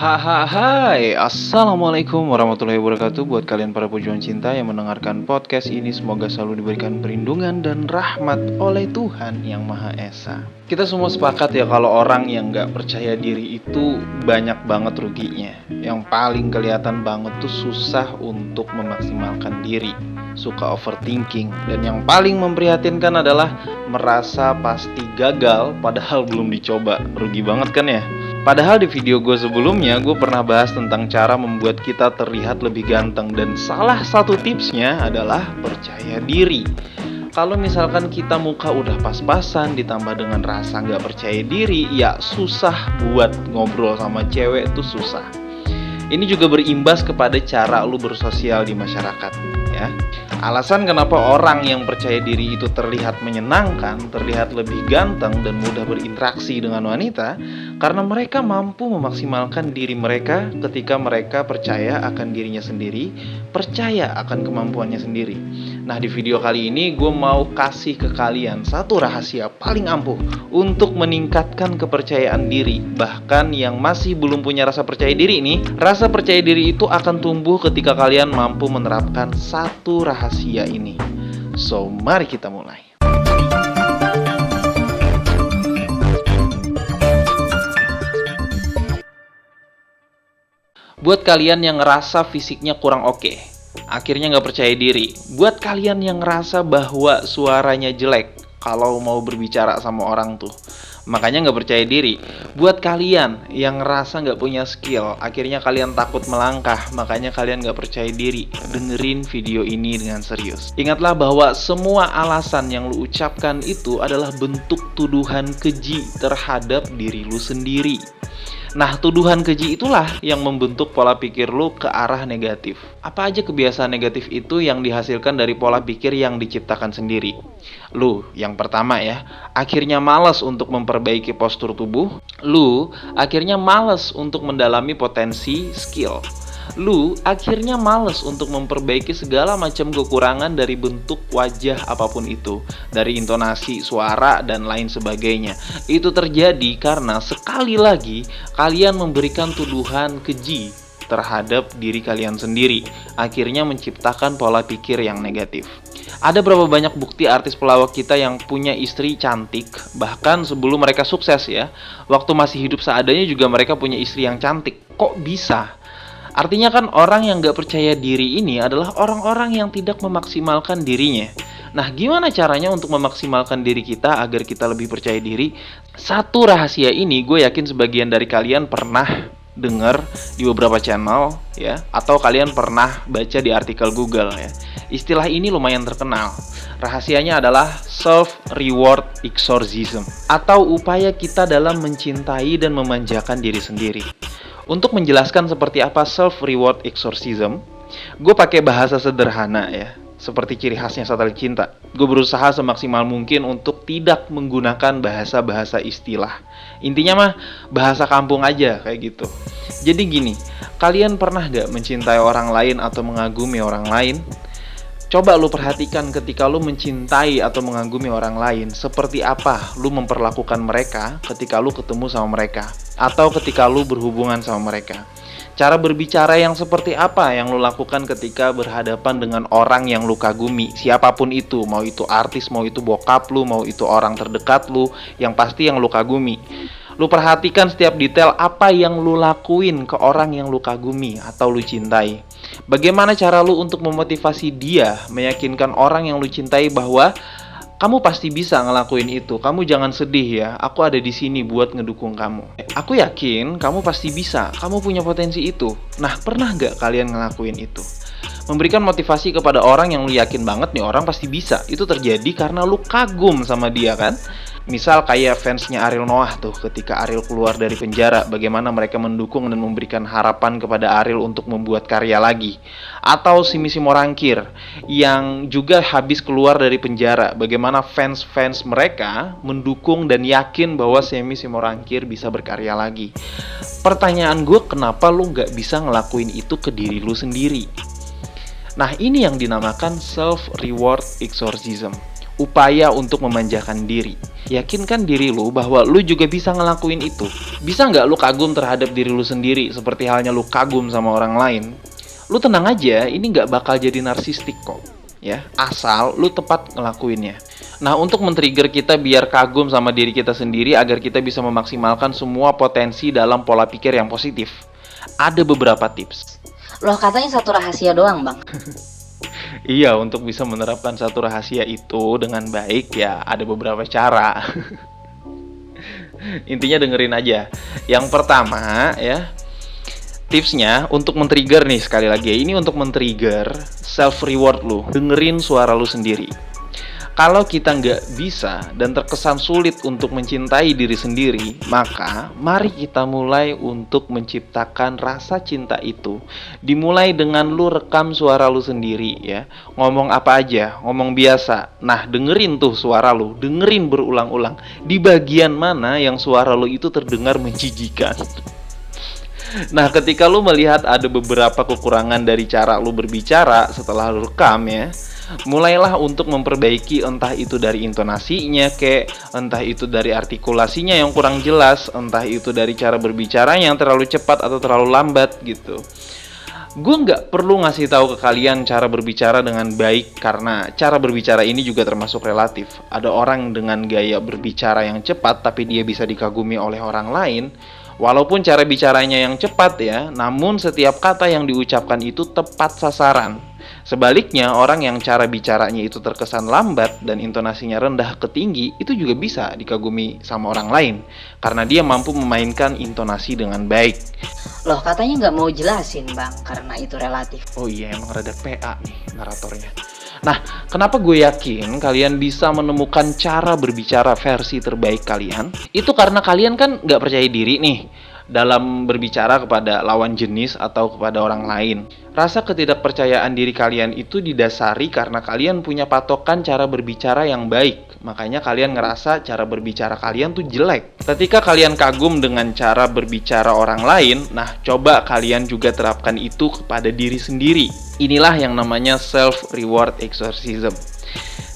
Hai, Assalamualaikum warahmatullahi wabarakatuh. Buat kalian para pejuang cinta yang mendengarkan podcast ini, semoga selalu diberikan perlindungan dan rahmat oleh Tuhan Yang Maha Esa. Kita semua sepakat ya kalau orang yang gak percaya diri itu banyak banget ruginya. Yang paling kelihatan banget tuh susah untuk memaksimalkan diri, suka overthinking, dan yang paling memprihatinkan adalah merasa pasti gagal padahal belum dicoba. Rugi banget kan ya? Padahal di video gue sebelumnya, gue pernah bahas tentang cara membuat kita terlihat lebih ganteng. Dan salah satu tipsnya adalah percaya diri. Kalau misalkan kita muka udah pas-pasan ditambah dengan rasa gak percaya diri, ya susah buat ngobrol sama cewek tuh susah. Ini juga berimbas kepada cara lu bersosial di masyarakat ya. Alasan kenapa orang yang percaya diri itu terlihat menyenangkan, terlihat lebih ganteng dan mudah berinteraksi dengan wanita, karena mereka mampu memaksimalkan diri mereka ketika mereka percaya akan dirinya sendiri, percaya akan kemampuannya sendiri. Nah, di video kali ini gue mau kasih ke kalian satu rahasia paling ampuh untuk meningkatkan kepercayaan diri. Bahkan yang masih belum punya rasa percaya diri nih, rasa percaya diri itu akan tumbuh ketika kalian mampu menerapkan satu rahasia ini. So, mari kita mulai. Buat kalian yang ngerasa fisiknya kurang oke, akhirnya gak percaya diri. Buat kalian yang ngerasa bahwa suaranya jelek kalau mau berbicara sama orang tuh, makanya gak percaya diri. Buat kalian yang ngerasa gak punya skill, akhirnya kalian takut melangkah, makanya kalian gak percaya diri. Dengerin video ini dengan serius. Ingatlah bahwa semua alasan yang lu ucapkan itu adalah bentuk tuduhan keji terhadap diri lu sendiri. Nah, tuduhan keji itulah yang membentuk pola pikir lu ke arah negatif. Apa aja kebiasaan negatif itu yang dihasilkan dari pola pikir yang diciptakan sendiri? Lu, yang pertama ya, akhirnya malas untuk memperbaiki postur tubuh. Lu, akhirnya malas untuk mendalami potensi skill. Lu akhirnya males untuk memperbaiki segala macam kekurangan dari bentuk wajah apapun itu, dari intonasi, suara, dan lain sebagainya. Itu terjadi karena sekali lagi kalian memberikan tuduhan keji terhadap diri kalian sendiri, akhirnya menciptakan pola pikir yang negatif. Ada berapa banyak bukti artis pelawak kita yang punya istri cantik, bahkan sebelum mereka sukses ya, waktu masih hidup seadanya juga mereka punya istri yang cantik. Kok bisa? Artinya kan orang yang gak percaya diri ini adalah orang-orang yang tidak memaksimalkan dirinya. Nah, gimana caranya untuk memaksimalkan diri kita agar kita lebih percaya diri? Satu rahasia ini gue yakin sebagian dari kalian pernah dengar di beberapa channel ya, atau kalian pernah baca di artikel Google ya. Istilah ini lumayan terkenal. Rahasianya adalah self-reward exorcism, atau upaya kita dalam mencintai dan memanjakan diri sendiri. Untuk menjelaskan seperti apa self-reward exorcism, gue pakai bahasa sederhana ya, seperti ciri khasnya satelit cinta. Gue berusaha semaksimal mungkin untuk tidak menggunakan bahasa-bahasa istilah. Intinya mah bahasa kampung aja kayak gitu. Jadi gini, kalian pernah gak mencintai orang lain atau mengagumi orang lain? Coba lu perhatikan ketika lu mencintai atau mengagumi orang lain, seperti apa lu memperlakukan mereka ketika lu ketemu sama mereka, atau ketika lu berhubungan sama mereka. Cara berbicara yang seperti apa yang lu lakukan ketika berhadapan dengan orang yang lu kagumi, siapapun itu, mau itu artis, mau itu bokap lu, mau itu orang terdekat lu, yang pasti yang lu kagumi. Lu perhatikan setiap detail apa yang lu lakuin ke orang yang lu kagumi atau lu cintai. Bagaimana cara lu untuk memotivasi dia, meyakinkan orang yang lu cintai bahwa kamu pasti bisa ngelakuin itu. Kamu jangan sedih ya. Aku ada di sini buat ngedukung kamu. Aku yakin kamu pasti bisa. Kamu punya potensi itu. Nah, pernah nggak kalian ngelakuin itu? Memberikan motivasi kepada orang yang lu yakin banget nih orang pasti bisa. Itu terjadi karena lu kagum sama dia kan? Misal kayak fansnya Ariel Noah tuh, ketika Ariel keluar dari penjara, bagaimana mereka mendukung dan memberikan harapan kepada Ariel untuk membuat karya lagi. Atau si Missy Morangkir yang juga habis keluar dari penjara, bagaimana fans-fans mereka mendukung dan yakin bahwa si Missy Morangkir bisa berkarya lagi. Pertanyaan gue, kenapa lu gak bisa ngelakuin itu ke diri lu sendiri? Nah, ini yang dinamakan self-reward exorcism. upaya untuk memanjakan diri. Yakinkan diri lu bahwa lu juga bisa ngelakuin itu. Bisa nggak lu kagum terhadap diri lu sendiri seperti halnya lu kagum sama orang lain? Lu tenang aja, ini nggak bakal jadi narsistik kok. Ya, asal lu tepat ngelakuinnya. Nah, untuk men-trigger kita biar kagum sama diri kita sendiri agar kita bisa memaksimalkan semua potensi dalam pola pikir yang positif, ada beberapa tips. Loh, katanya satu rahasia doang, Bang. Iya, untuk bisa menerapkan satu rahasia itu dengan baik ya ada beberapa cara. Intinya dengerin aja. Yang pertama ya, tipsnya untuk men-trigger nih, sekali lagi ini untuk men-trigger self reward lu. Dengerin suara lu sendiri. Kalau kita nggak bisa dan terkesan sulit untuk mencintai diri sendiri, maka mari kita mulai untuk menciptakan rasa cinta itu. Dimulai dengan lu rekam suara lu sendiri ya. Ngomong apa aja, ngomong biasa. Nah, dengerin tuh suara lu, dengerin berulang-ulang. Di bagian mana yang suara lu itu terdengar menjijikan. Nah, ketika lu melihat ada beberapa kekurangan dari cara lu berbicara setelah lu rekam ya, mulailah untuk memperbaiki, entah itu dari intonasinya entah itu dari artikulasinya yang kurang jelas, entah itu dari cara berbicara yang terlalu cepat atau terlalu lambat gitu. Gue nggak perlu ngasih tahu ke kalian cara berbicara dengan baik karena cara berbicara ini juga termasuk relatif. Ada orang dengan gaya berbicara yang cepat tapi dia bisa dikagumi oleh orang lain. Walaupun cara bicaranya yang cepat ya, namun setiap kata yang diucapkan itu tepat sasaran. Sebaliknya, orang yang cara bicaranya itu terkesan lambat dan intonasinya rendah ke tinggi, itu juga bisa dikagumi sama orang lain. Karena dia mampu memainkan intonasi dengan baik. Loh, katanya nggak mau jelasin, Bang, karena itu relatif. Oh iya, emang rada PA nih naratornya. Nah, kenapa gue yakin kalian bisa menemukan cara berbicara versi terbaik kalian? Itu karena kalian kan nggak percaya diri nih dalam berbicara kepada lawan jenis atau kepada orang lain. Rasa ketidakpercayaan diri kalian itu didasari karena kalian punya patokan cara berbicara yang baik. Makanya kalian ngerasa cara berbicara kalian tuh jelek. Ketika kalian kagum dengan cara berbicara orang lain, nah coba kalian juga terapkan itu kepada diri sendiri. Inilah yang namanya self-reward exorcism.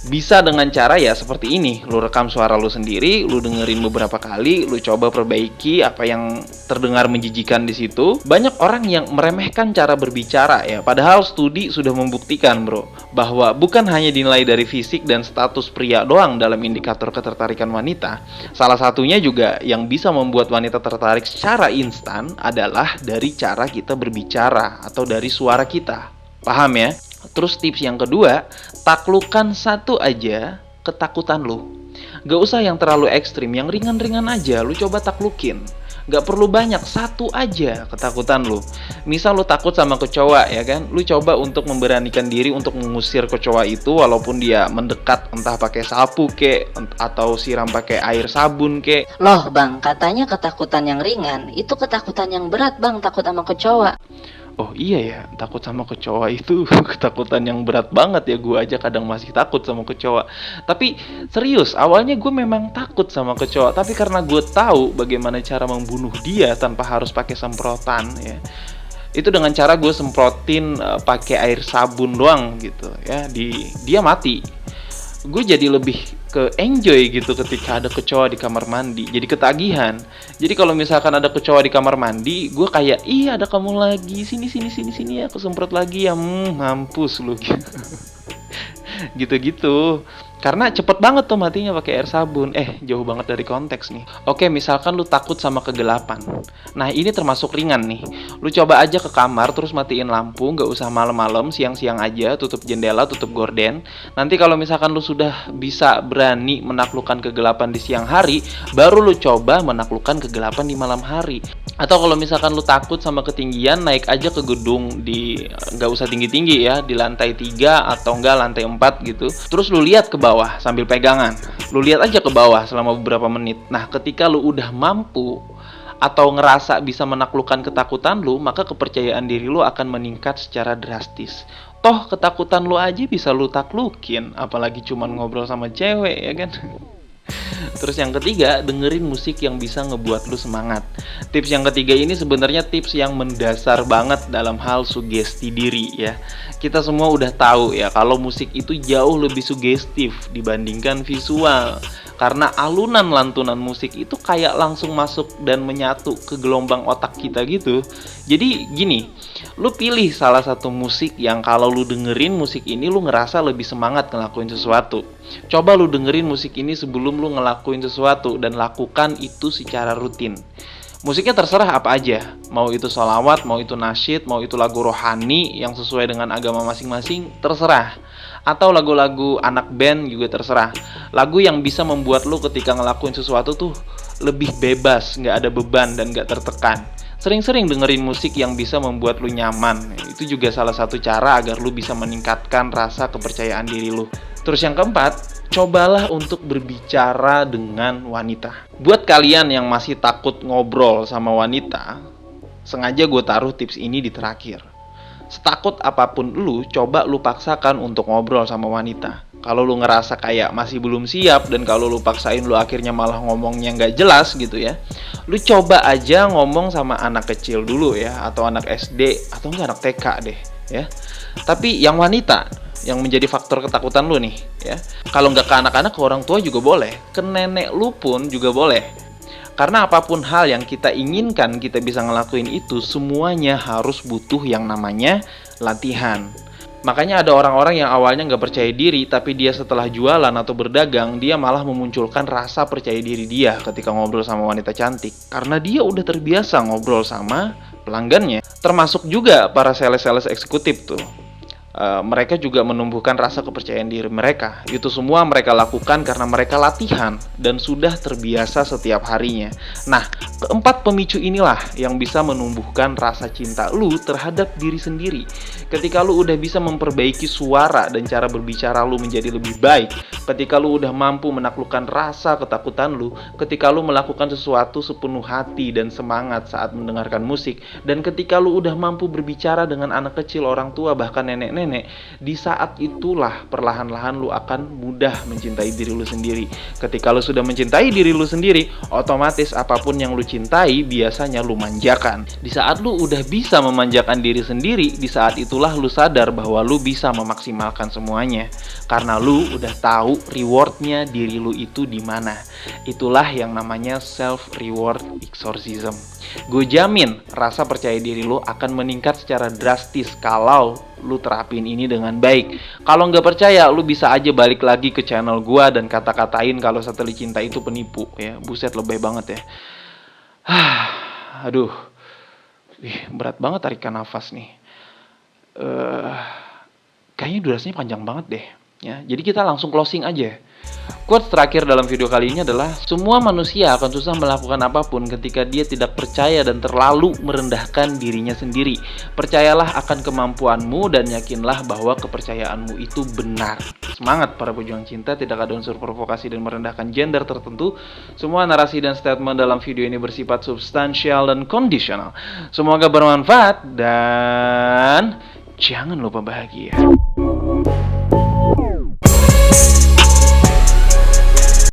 Bisa dengan cara ya seperti ini, lu rekam suara lu sendiri, lu dengerin beberapa kali, lu coba perbaiki apa yang terdengar menjijikan di situ. Banyak orang yang meremehkan cara berbicara ya, padahal studi sudah membuktikan bro, bahwa bukan hanya dinilai dari fisik dan status pria doang dalam indikator ketertarikan wanita. Salah satunya juga yang bisa membuat wanita tertarik secara instan adalah dari cara kita berbicara atau dari suara kita. Paham ya? Terus tips yang kedua, taklukkan satu aja ketakutan lu. Gak usah yang terlalu ekstrim, yang ringan-ringan aja lu coba taklukin. Gak perlu banyak, satu aja ketakutan lu. Misal lu takut sama kecoa ya kan, lu coba untuk memberanikan diri untuk mengusir kecoa itu walaupun dia mendekat, entah pakai sapu atau siram pakai air sabun Loh, Bang, katanya ketakutan yang ringan, itu ketakutan yang berat, Bang, takut sama kecoa. Oh iya ya, takut sama kecoa itu ketakutan yang berat banget ya. Gue aja kadang masih takut sama kecoa. Tapi serius, awalnya gue memang takut sama kecoa. Tapi karena gue tahu bagaimana cara membunuh dia tanpa harus pakai semprotan ya, itu dengan cara gue semprotin pakai air sabun doang gitu ya, dia mati. Gue jadi lebih ke enjoy gitu ketika ada kecoa di kamar mandi, jadi ketagihan. Jadi kalau misalkan ada kecoa di kamar mandi, gue kayak iya ada kamu lagi, sini ya, aku semprot lagi ya, mampus lu gitu-gitu. Karena cepet banget tuh matinya pakai air sabun. Jauh banget dari konteks nih. Oke, misalkan lu takut sama kegelapan. Nah, ini termasuk ringan nih. Lu coba aja ke kamar, terus matiin lampu, nggak usah malam-malam, siang-siang aja, tutup jendela, tutup gorden. Nanti kalau misalkan lu sudah bisa berani menaklukkan kegelapan di siang hari, baru lu coba menaklukkan kegelapan di malam hari. Atau kalau misalkan lu takut sama ketinggian, naik aja ke gedung nggak usah tinggi-tinggi ya, di lantai 3 atau enggak lantai 4 gitu. Terus lu lihat ke bawah sambil pegangan. Lu lihat aja ke bawah selama beberapa menit. Nah, ketika lu udah mampu atau ngerasa bisa menaklukkan ketakutan lu, maka kepercayaan diri lu akan meningkat secara drastis. Toh ketakutan lu aja bisa lu taklukin, apalagi cuman ngobrol sama cewek ya kan. Terus yang ketiga, dengerin musik yang bisa ngebuat lu semangat. Tips yang ketiga ini sebenarnya tips yang mendasar banget dalam hal sugesti diri ya. Kita semua udah tahu ya kalau musik itu jauh lebih sugestif dibandingkan visual. Karena alunan lantunan musik itu kayak langsung masuk dan menyatu ke gelombang otak kita gitu. Jadi gini, lu pilih salah satu musik yang kalau lu dengerin musik ini lu ngerasa lebih semangat ngelakuin sesuatu. Coba lu dengerin musik ini sebelum lu ngelakuin sesuatu dan lakukan itu secara rutin. Musiknya terserah apa aja, mau itu sholawat, mau itu nasyid, mau itu lagu rohani yang sesuai dengan agama masing-masing, terserah. Atau lagu-lagu anak band juga terserah. Lagu yang bisa membuat lu ketika ngelakuin sesuatu tuh lebih bebas, nggak ada beban dan nggak tertekan. Sering-sering dengerin musik yang bisa membuat lu nyaman. Itu juga salah satu cara agar lu bisa meningkatkan rasa kepercayaan diri lu. Terus yang keempat, cobalah untuk berbicara dengan wanita. Buat kalian yang masih takut ngobrol sama wanita, sengaja gue taruh tips ini di terakhir. Setakut apapun lu, coba lu paksakan untuk ngobrol sama wanita. Kalau lu ngerasa kayak masih belum siap dan kalau lu paksain lu akhirnya malah ngomongnya nggak jelas gitu ya, lu coba aja ngomong sama anak kecil dulu ya, atau anak SD atau enggak anak TK deh ya. Tapi yang wanita yang menjadi faktor ketakutan lu nih ya. Kalau nggak ke anak-anak, ke orang tua juga boleh, ke nenek lu pun juga boleh. Karena apapun hal yang kita inginkan kita bisa ngelakuin itu, semuanya harus butuh yang namanya latihan. Makanya ada orang-orang yang awalnya nggak percaya diri, tapi dia setelah jualan atau berdagang, dia malah memunculkan rasa percaya diri dia ketika ngobrol sama wanita cantik. Karena dia udah terbiasa ngobrol sama pelanggannya. Termasuk juga para sales-sales eksekutif tuh. Mereka juga menumbuhkan rasa kepercayaan diri mereka. Itu semua mereka lakukan karena mereka latihan dan sudah terbiasa setiap harinya. Nah, keempat pemicu inilah yang bisa menumbuhkan rasa cinta lu terhadap diri sendiri. Ketika lu udah bisa memperbaiki suara dan cara berbicara lu menjadi lebih baik, ketika lu udah mampu menaklukkan rasa ketakutan lu, ketika lu melakukan sesuatu sepenuh hati dan semangat saat mendengarkan musik, dan ketika lu udah mampu berbicara dengan anak kecil, orang tua, bahkan nenek-nenek, di saat itulah perlahan-lahan lu akan mudah mencintai diri lu sendiri. Ketika lu sudah mencintai diri lu sendiri, otomatis apapun yang lu cintai biasanya lu manjakan. Di saat lu udah bisa memanjakan diri sendiri, di saat itulah lu sadar bahwa lu bisa memaksimalkan semuanya. Karena lu udah tahu rewardnya diri lu itu di mana. Itulah yang namanya self reward exorcism. Gue jamin rasa percaya diri lu akan meningkat secara drastis kalau lu terapin ini dengan baik. Kalau nggak percaya, lu bisa aja balik lagi ke channel gua dan kata-katain kalau Satelit Cinta itu penipu ya. Buset, lebay banget ya. Aduh, berat banget tarikan nafas nih. Kayaknya durasinya panjang banget deh ya. Jadi kita langsung closing aja. Quotes terakhir dalam video kali ini adalah, semua manusia akan susah melakukan apapun ketika dia tidak percaya dan terlalu merendahkan dirinya sendiri. Percayalah akan kemampuanmu dan yakinlah bahwa kepercayaanmu itu benar. Semangat para pejuang cinta, tidak ada unsur provokasi dan merendahkan gender tertentu. Semua narasi dan statement dalam video ini bersifat substansial dan kondisional. Semoga bermanfaat dan jangan lupa bahagia.